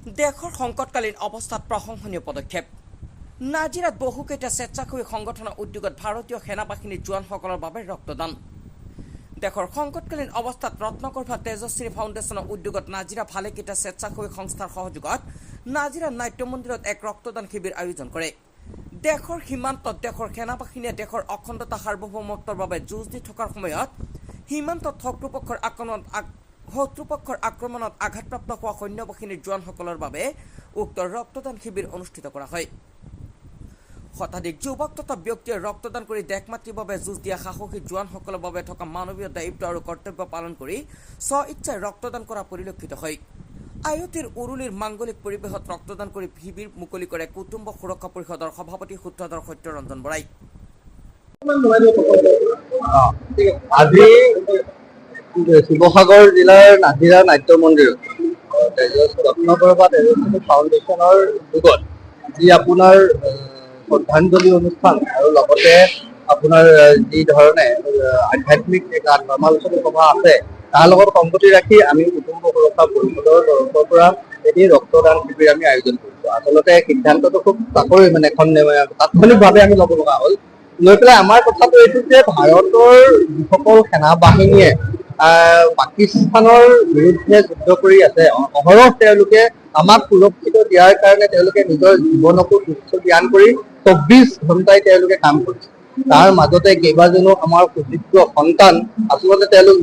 দেশৰ সংকটকালীন অৱস্থাত প্ৰশংসনীয় পদক্ষেপ। নাজিৰাত বহুকেইটা স্বেচ্ছাসেৱী সংগঠনৰ উদ্যোগত ভাৰতীয় সেনাবাহিনীৰ জোৱানসকলৰ বাবে ৰক্তদান। দেশৰ সংকটকালীন অৱস্থাত ৰত্নকৰ্ভা তেজস্বী ফাউণ্ডেশ্যনৰ উদ্যোগত নাজিৰা ভালেকেইটা স্বেচ্ছাসেৱী সংস্থাৰ সহযোগত নাজিৰা নাট্য মন্দিৰত এক ৰক্তদান শিবিৰ আয়োজন কৰে। দেশৰ সীমান্তত দেশৰ সেনাবাহিনীয়ে দেশৰ অখণ্ডতা সাৰ্বভৌমত্বৰ বাবে যুঁজ দি থকাৰ সময়ত সীমান্তত শত্ৰুপক্ষৰ আক্ৰমণত আঘাতপ্ৰাপ্ত হোৱা সৈন্যবাহিনীৰ জোৱানসকলৰ বাবে উক্ত ৰক্তদান শিবিৰ অনুষ্ঠিত কৰা হয়। শতাধিক যুৱক তথা ব্যক্তিয়ে ৰক্তদান কৰি দেশমাতৃৰ বাবে যুঁজ দিয়া সাহসী জোৱানসকলৰ বাবে থকা মানৱীয় দায়িত্ব আৰু কৰ্তব্য পালন কৰি স্ব-ইচ্ছাই ৰক্তদান কৰা পৰিলক্ষিত হয়। আয়তীৰ উৰুলিৰ মাংগলিক পৰিৱেশত ৰক্তদান কৰি শিবিৰ মুকলি কৰে কুটুম্ব সুৰক্ষা পৰিষদৰ সভাপতি সূত্ৰধৰ সত্যৰঞ্জন বৰাই। আজি শিৱসাগৰ জিলাৰ নাজিৰা নাট্য মন্দিৰত ৰত্নকৰ্ভা তেজস্বী ফাউণ্ডেশ্যনৰ উদ্যোগত যি আপোনাৰ শ্ৰদ্ধাঞ্জলি অনুষ্ঠান আৰু লগতে আপোনাৰ যি ধৰণে আধ্যাত্মিক এক ধৰ্মালোচনী সভা আছে তাৰ লগত সংগতি ৰাখি আমি কুটুম্ব সুৰক্ষা পৰিষদৰ তৰফৰ পৰা এটি ৰক্তদান শিবিৰ আমি আয়োজন কৰিছোঁ। আচলতে সিদ্ধান্তটো খুব তাৎক্ষণিকভাৱে আমি ল'ব লগা হ'ল। লৈ পেলাই আমাৰ কথাটো এইটো যে ভাৰতৰ যিসকল সেনা বাহিনীয়ে পাকিস্তানৰ বিৰুদ্ধে যুদ্ধ কৰি আছে, অহৰহ তেওঁলোকে আমাক সুৰক্ষিত দিয়াৰ কাৰণে তেওঁলোকে নিজৰ জীৱনকো তুচ্ছ জ্ঞান কৰি ২৪ ঘণ্টাই তেওঁলোকে কাম কৰিছে। তাৰ মাজতে কেইবাজনো আমাৰ সুযোগ্য সন্তান আচলতে তেওঁলোক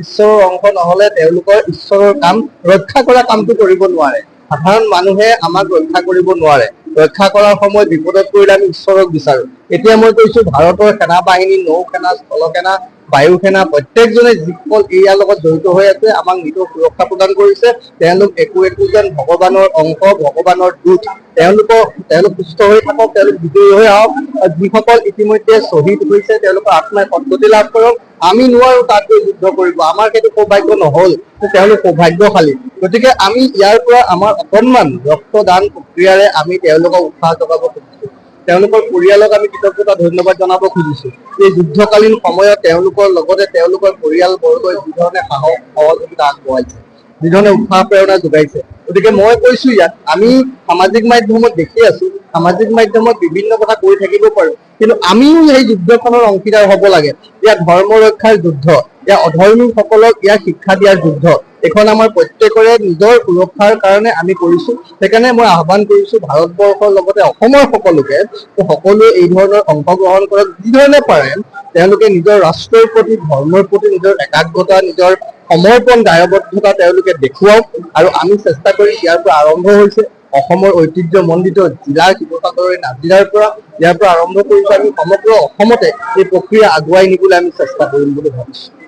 ঈশ্বৰৰ অংশ নহলে তেওঁলোকৰ ঈশ্বৰৰ কাম ৰক্ষা কৰা কামটো কৰিব নোৱাৰে। সাধাৰণ মানুহে আমাক ৰক্ষা কৰিব নোৱাৰে। ৰক্ষা কৰাৰ সময়ত বিপদত পৰিলে আমি ঈশ্বৰক বিচাৰো। এতিয়া মই কৈছো ভাৰতৰ সেনা বাহিনী, নৌসেনা, স্থলসেনা, বায়ু সেনা প্ৰত্যেকজনে যিসকল ইয়াৰ লগত জড়িত হৈ আছে আমাক নিজৰ সুৰক্ষা প্ৰদান কৰিছে। তেওঁলোক একোজন ভগৱানৰ অংশ, ভগৱানৰ দূত। তেওঁলোক সুস্থ হৈ থাকক, তেওঁলোক বিজয়ী হৈ আহক। যিসকল ইতিমধ্যে শ্বহীদ হৈছে তেওঁলোকৰ আত্মাই সদ্গতি লাভ কৰক। আমি নোৱাৰো তাত গৈ যুদ্ধ কৰিব, আমাৰ সেইটো সৌভাগ্য নহল, তেওঁলোক সৌভাগ্যশালী। গতিকে আমি ইয়াৰ পৰা আমাৰ অকণমান ৰক্তদান প্ৰক্ৰিয়াৰে আমি তেওঁলোকক উৎসাহ যোগাব খুজিছো। তেওঁলোকৰ পৰিয়ালক আমি কৃতজ্ঞতা ধন্যবাদ জনাব খুজিছো। এই যুদ্ধকালীন সময়ত তেওঁলোকৰ লগতে তেওঁলোকৰ পৰিয়ালবৰ্গই যিধৰণে সাহস সহযোগিতা আগবঢ়াইছে, যিধৰণে উৎসাহ প্ৰেৰণা যোগাইছে। গতিকে মই কৈছো ইয়াত আমি সামাজিক মাধ্যমত দেখি আছো, সামাজিক মাধ্যমত বিভিন্ন কথা কৈ থাকিব পাৰো, কিন্তু আমিও এই যুদ্ধখনৰ অংশীদাৰ হব লাগে। ইয়াত ধৰ্ম ৰক্ষাৰ যুদ্ধ, ইয়াৰ অধৰ্মীসকলক ইয়াৰ শিক্ষা দিয়াৰ যুদ্ধ। এখন আমাৰ প্ৰত্যেকৰে নিজৰ সুৰক্ষাৰ কাৰণে আমি কৰিছো। সেইকাৰণে মই আহ্বান কৰিছো ভাৰতবৰ্ষৰ লগতে অসমৰ সকলোকে সকলোৱে এই ধৰণৰ অংশগ্ৰহণ কৰক। যিধৰণে পাৰে তেওঁলোকে নিজৰ ৰাষ্ট্ৰৰ প্ৰতি, ধৰ্মৰ প্ৰতি নিজৰ একাগ্ৰতা, নিজৰ সমৰ্পণ দায়বদ্ধতা তেওঁলোকে দেখুৱাওক। আৰু আমি চেষ্টা কৰি ইয়াৰ পৰা আৰম্ভ হৈছে অসমৰ ঐতিহ্যমণ্ডিত জিলা শিৱসাগৰৰ নাজিৰাৰ পৰা ইয়াৰ পৰা আৰম্ভ কৰিছো। আমি সমগ্ৰ অসমতে এই প্ৰক্ৰিয়া আগুৱাই নিবলৈ আমি চেষ্টা কৰিম বুলি ভাবিছো।